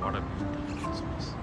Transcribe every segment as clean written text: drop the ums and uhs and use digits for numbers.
What a beauty in this place.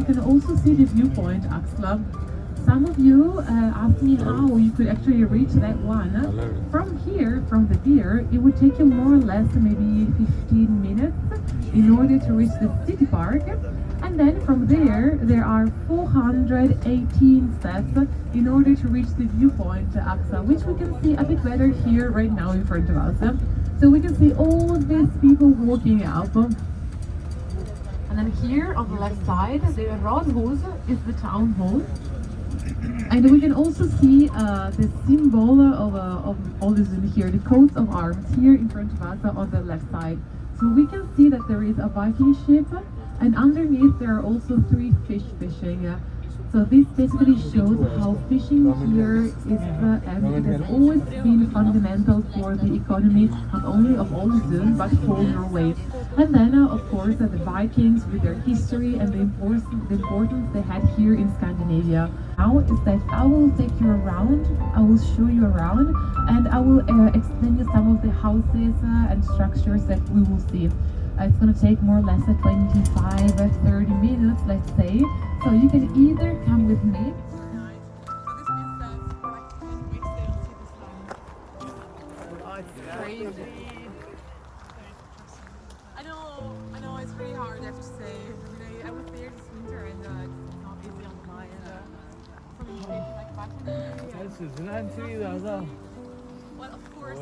can also see the viewpoint, Axla. Some of you asked me how you could actually reach that one. From here, from the pier, it would take you more or less maybe 15 minutes in order to reach the city park. And then from there are 418 steps in order to reach the viewpoint, Axa, which we can see a bit better here right now in front of us. So we can see all these people walking up. And then here on the left side, the Radhus is the town hall. And we can also see the symbol of Ålesund here, the coats of arms here in front of us on the left side. So we can see that there is a Viking ship, and underneath there are also 3 fish fishing. So this basically shows how fishing here is, and it has always been fundamental for the economy, not only of Ålesund, but for Norway. And then, of course, the Vikings with their history and the importance they had here in Scandinavia. Now is that I will take you around, I will show you around, and I will explain you some of the houses and structures that we will see. It's going to take more or less 25-30 minutes, let's say. So you can either come with me. Oh, it's crazy. I know, it's pretty hard, I have to say. I was there this winter and it's not easy on the mind. From like back in the well, of course,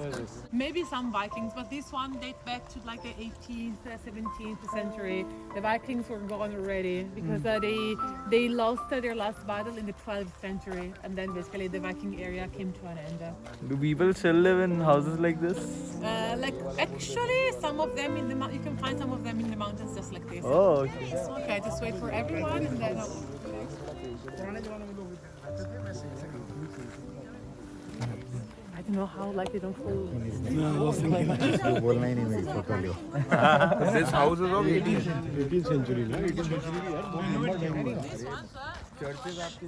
maybe some Vikings, but this one dates back to like the 18th, 17th century. The Vikings were gone already because they lost their last battle in the 12th century, and then basically the Viking area came to an end. Do people still live in houses like this? Like actually, some of them in the you can find some of them in the mountains just like this. Oh, okay. Okay, just wait for everyone, and then. I don't know how like they don't fall. This house is of 18th century. This one, sir. Churches after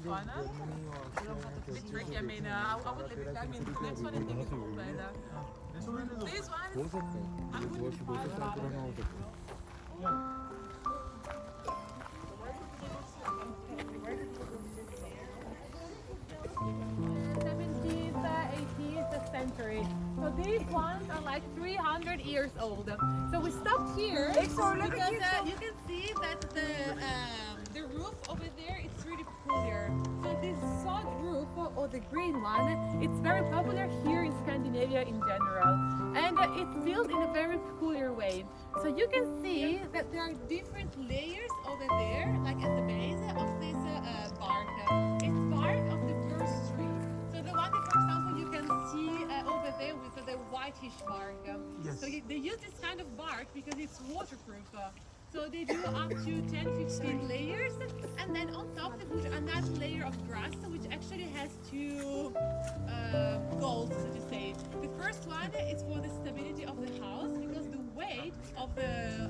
this tricky. I mean, I would leave it. I mean, the next one I think is open. This one, I wouldn't buy that. 17th, 18th century. So these ones are like 300 years old. So we stopped here because you can see that the roof over there it's really peculiar. So this sod roof or the green one, it's very popular here in Scandinavia in general, and it's built in a very peculiar way. So you can see that there are different layers over there, like at the base of this bark. It's bark of the first tree. So the one that, for example, you can see over there with the whitish bark. Yes. So they use this kind of bark because it's waterproof. So they do up to 10-15 layers, and then on top they put another layer of grass, which actually has 2 goals, so to say. The first one is for the stability of the house, because the weight of the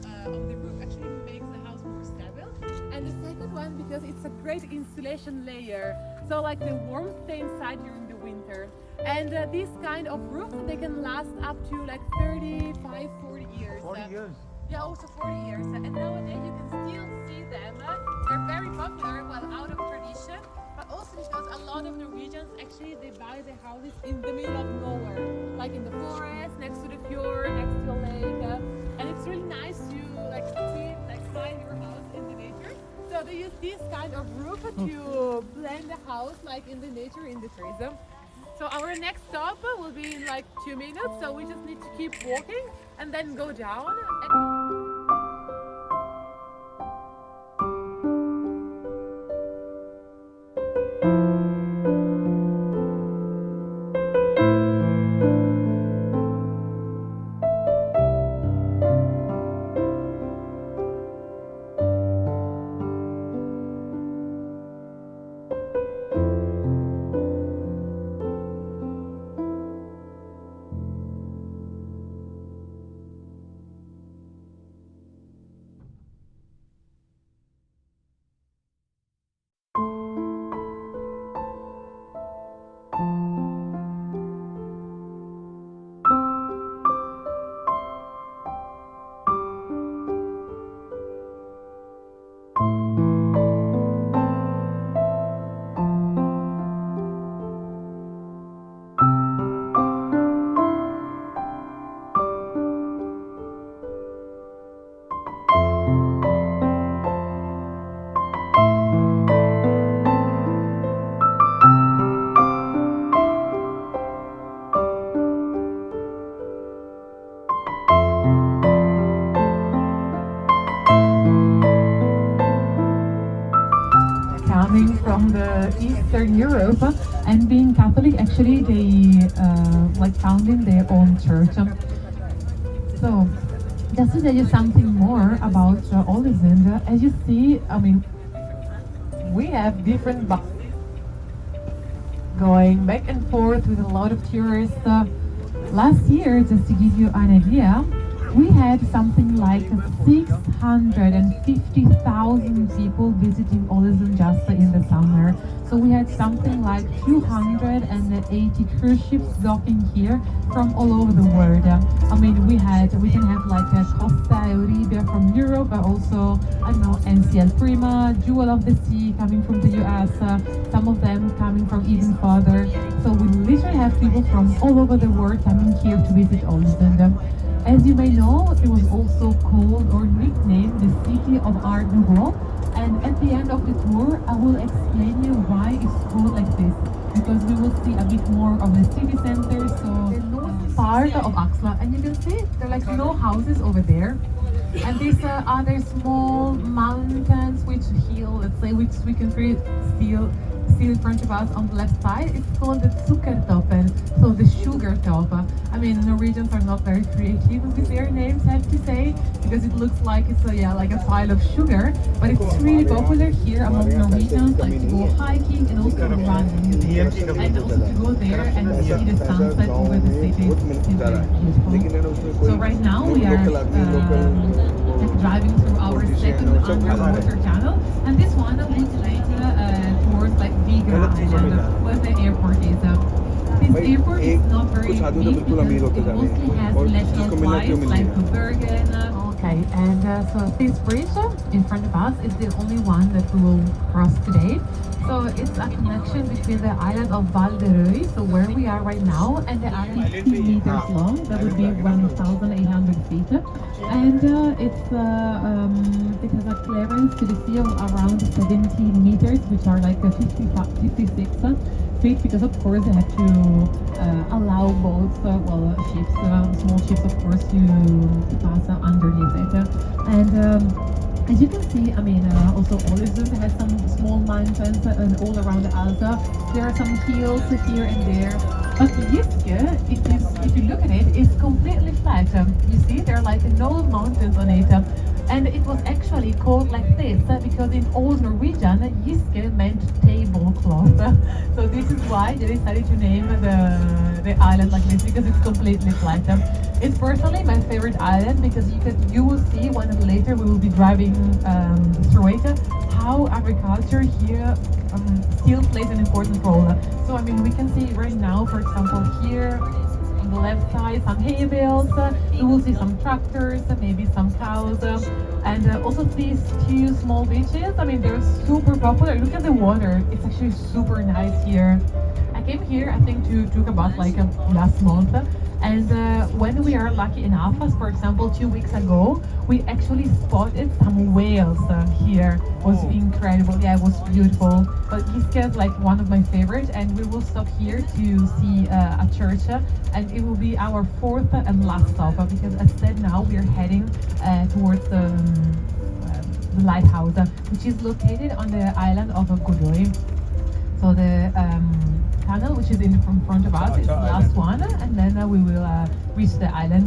roof actually makes the house more stable. And the second one because it's a great insulation layer, so like the warmth stay inside during the winter. And this kind of roof, they can last up to like 35, 40 years. 40 years? Yeah, also 40 years. And nowadays you can still see them. They're very popular, well, out of tradition, but also because a lot of Norwegians actually they buy their houses in the middle of nowhere, like in the forest, next to the fjord, next to a lake. And it's really nice to like see, like find your house in the nature. So they use this kind of roof to blend the house like in the nature, in the trees. So our next stop will be in like 2 minutes, so we just need to keep walking and then go down. Eastern Europe, and being Catholic, actually they like founding their own church. So, just to tell you something more about Ålesund, as you see, I mean, we have different buses going back and forth with a lot of tourists. Last year, just to give you an idea, we had something like 650,000 people visiting Ålesund just in the summer. So we had something like 280 cruise ships docking here from all over the world. I mean, we can have like a Costa Euribia from Europe, but also, I don't know, NCL Prima, Jewel of the Sea coming from the US, some of them coming from even farther. So we literally have people from all over the world coming here to visit Ålesund. As you may know, it was also called or nicknamed the City of Art Nouveau. And at the end of the tour, I will explain you why it's called like this. Because we will see a bit more of the city center, so the north part of Axla. And you can see there are like no houses over there. And these other small mountains which which we can see in front of us on the left side, it's called the Zuckertoppen, so the sugar top. I mean, Norwegians are not very creative with their names, I have to say, because it looks like it's like a pile of sugar, but it's really popular here among Norwegians, like to go hiking and also running, and also to go there and see the sunset over the city. It's very beautiful. So right now we are driving through our second underwater channel, and this one will lead towards like Vigra Island, where the airport is. This airport is not very big because it mostly has national flights like to Bergen. Okay, and so this bridge in front of us is the only one that we will cross today. So it's a connection between the island of Valderøy, so where we are right now, and the island 50 meters long. That would be 1,800 feet. And it has a clearance to the sea of around 17 meters, which are like 56 feet, because of course they have to allow boats, ships, small ships of course, to pass underneath it. And as you can see, I mean, also Ålesund has some small mountains, and all around Alta there are some hills here and there. But Jyske, if you look at it, it's completely flat. You see, there are like no mountains on it. And it was actually called like this because in Old Norwegian, Jyske meant tablecloth. So this is why they decided to name the island like this, because it's completely flat. It's personally my favorite island because you will see when later we will be driving through it how agriculture here still plays an important role. So I mean, we can see right now, for example, here on the left side, some hay bales. You will see some tractors, maybe some cows, and also these two small beaches. I mean, they're super popular. Look at the water; it's actually super nice here. I came here, I think, to talk about like last month. And when we are lucky enough, as for example 2 weeks ago, we actually spotted some whales here. It was incredible. Yeah, it was beautiful. But Jyske is like one of my favorites, and we will stop here to see a church, and it will be our fourth and last stop because as said now we are heading towards the lighthouse, which is located on the island of Godoy. So the tunnel, which is in front of us, is the last one, and then we will reach the island.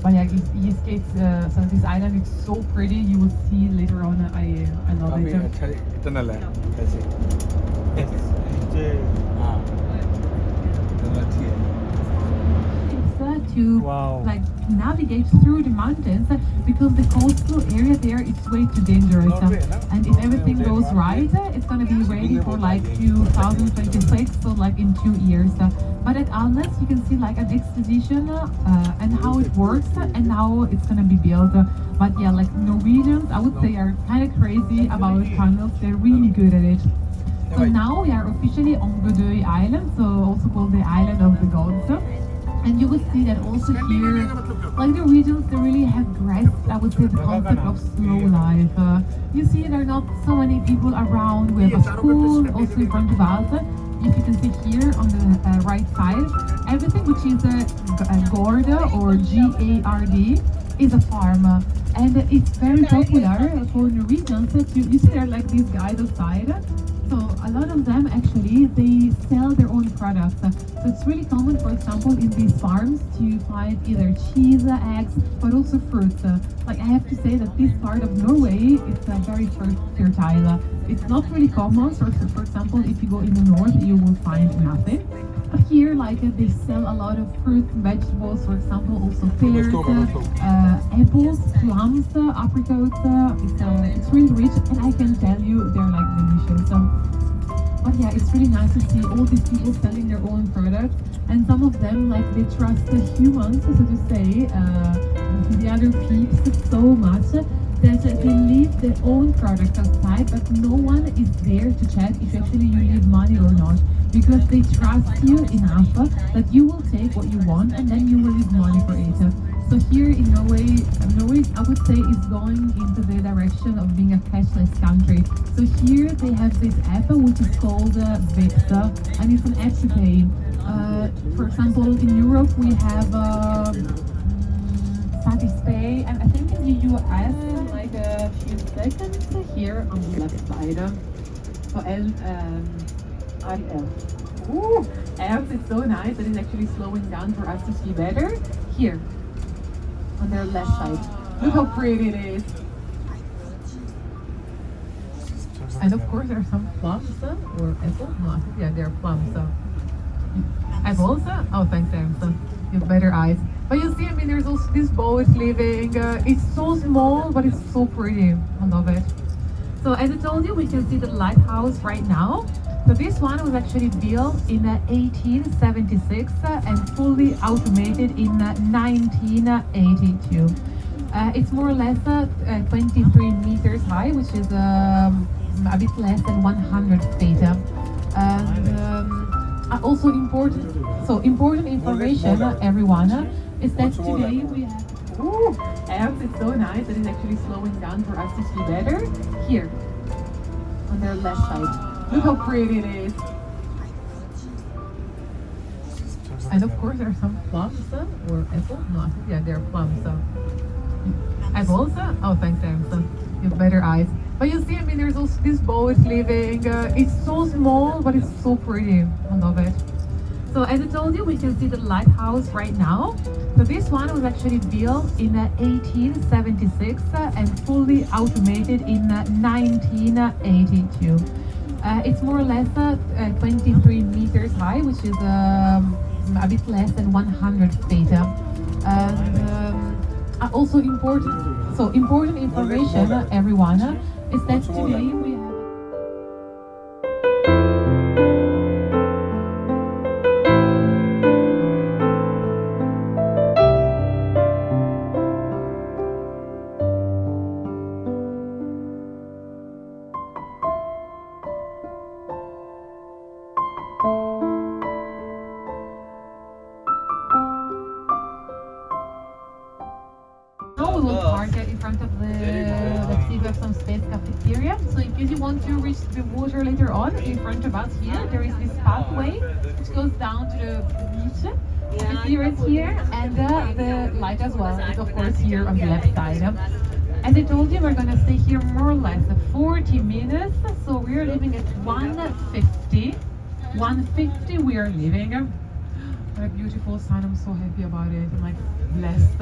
But yeah, so this island is so pretty. You will see later on. I love it. To like navigate through the mountains because the coastal area there is way too dangerous, and if everything goes right, it's gonna be ready for like 2026, so like in 2 years. But at Alnes you can see like an exposition and how it works and how it's gonna be built. But yeah, like Norwegians, I would say, are kind of crazy about tunnels. They're really good at it. So now we are officially on Godoy Island, so also called the Island of the Gods. And you will see that also here, like the regions, they really have grasped, I would say, the concept of slow life. You see there are not so many people around. We have a school also in front of us. If you can see here on the right side, everything which is a Gord or G-A-R-D is a farm. And it's very popular for Norwegians. You see there are like these guys outside. So a a lot of them actually they sell their own products. So it's really common, for example, in these farms to find either cheese, eggs, but also fruits. Like I have to say that this part of Norway it's very fertile. It's not really common. So for example, if you go in the north, you will find nothing. But here, like they sell a lot of fruits and vegetables. For example, also pears, apples, plums, apricots. It's really rich, and I can tell you they're like delicious. But yeah, it's really nice to see all these people selling their own products, and some of them like they trust the humans, so to say, the other peeps so much that they leave their own products outside, but no one is there to check if actually you leave money or not, because they trust you enough that you will take what you want and then you will leave money for it. So here in Norway, I would say is going into the direction of being a cashless country. So here they have this app which is called Vipsa, and it's an app to pay. For example, in Europe we have Satispay, and I think in the US in like a few seconds here on the left side. So RL. Ooh, apps is so nice that it's actually slowing down for us to see better. Here, on their left side. Look how pretty it is. And of course there are some plums or apples. No, I think yeah, they're plums. Apples? Oh, thanks, Aaron. You have better eyes. But you see, I mean, there's also this boat living. It's so small, but it's so pretty. I love it. So as I told you, we can see the lighthouse right now. So this one was actually built in 1876 and fully automated in 1982. It's more or less 23 meters high, which is a bit less than 100 feet. And also important information, everyone, is that today we have. Ooh, apps is so nice that it's actually slowing down for us to see better. Here, on their left side. Look how pretty it is. And of course there are some plums or apples. No, I think yeah, they're plums. Apples? Oh, thanks, Aaron. You have better eyes. But you see, I mean, there's also this boat living. It's so small, but it's so pretty. I love it. So as I told you, we can see the lighthouse right now. So this one was actually built in 1876 and fully automated in 1982. It's more or less 23 meters high, which is a bit less than 100 feet. And also important information, everyone, is that today we have. Now we will park in front of let's see if we have some space cafeteria. So in case you want to reach the water later on, in front of us here, there is this pathway which goes down to the beach. The cafeteria is here, and the light as well is of course here on the left side. As I told you, we're gonna stay here more or less 40 minutes. So we're leaving at 1:50. 1:50 we are leaving. What a beautiful sun, I'm so happy about it. I'm like blessed.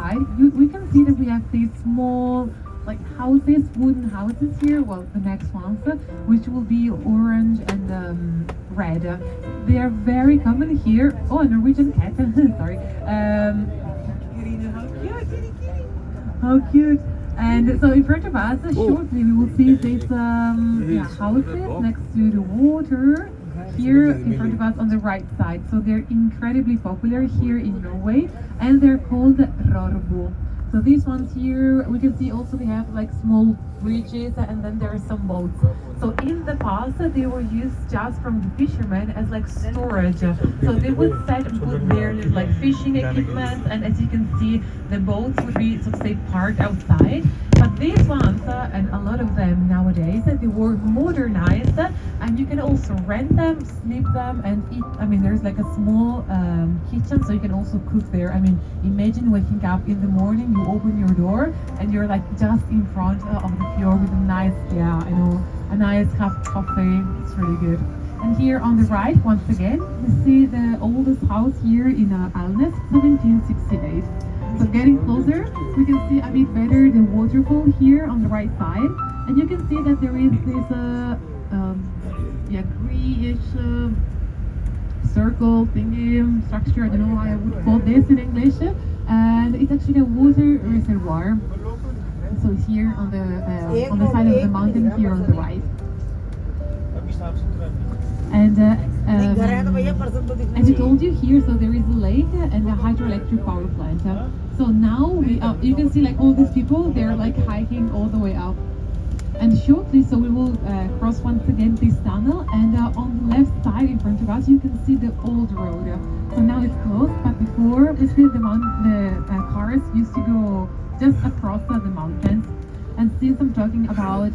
right, we can see that we have these small like houses, wooden houses here. Well, the next ones, which will be orange and red. They are very common here. Oh, a Norwegian cat. Sorry. How cute! And so in front of us, shortly we will see these houses next to the water. Here in front of us on the right side. So they're incredibly popular here in Norway, and they're called Rorbo. So these ones here, we can see also they have like small bridges, and then there are some boats. So in the past, they were used just from the fishermen as like storage. So they would set and put their like fishing equipment, and as you can see, the boats would be, so to say, parked outside. But these ones, and a lot of them nowadays, they were modernized, and you can also rent them, sleep them, and eat. I mean, there's like a small kitchen, so you can also cook there. I mean, imagine waking up in the morning, you open your door, and you're like just in front of the fjord with a nice, a nice cup of coffee. It's really good. And here on the right, once again, you see the oldest house here in Alnes, 1768. So getting closer, we can see a bit better the waterfall here on the right side, and you can see that there is this greyish circle thingy structure. I don't know how I would call this in English, and it's actually a water reservoir. So it's here on the side of the mountain here on the right. And as I told you here, so there is a lake and a hydroelectric power plant. So now you can see like all these people, they're like hiking all the way up. And shortly, so we will cross once again this tunnel, and on the left side in front of us, you can see the old road. So now it's closed, but before, basically the cars used to go just across the mountains. And since I'm talking about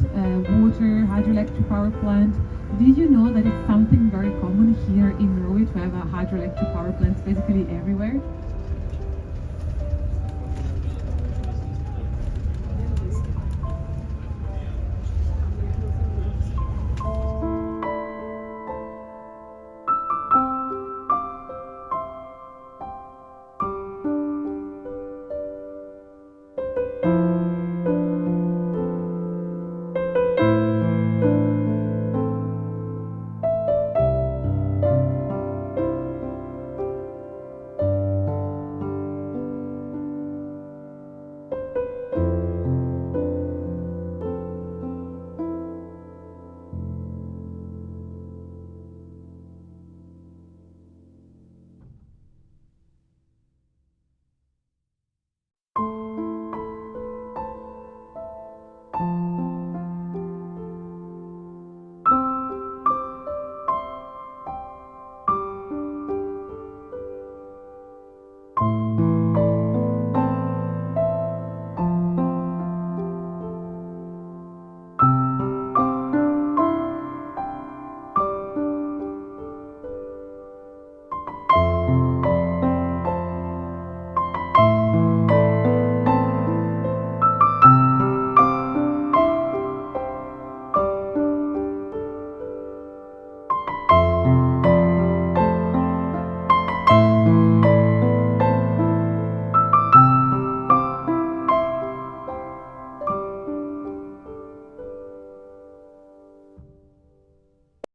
water, hydroelectric power plant, did you know that it's something very common here in Norway to have a hydroelectric power plants basically everywhere?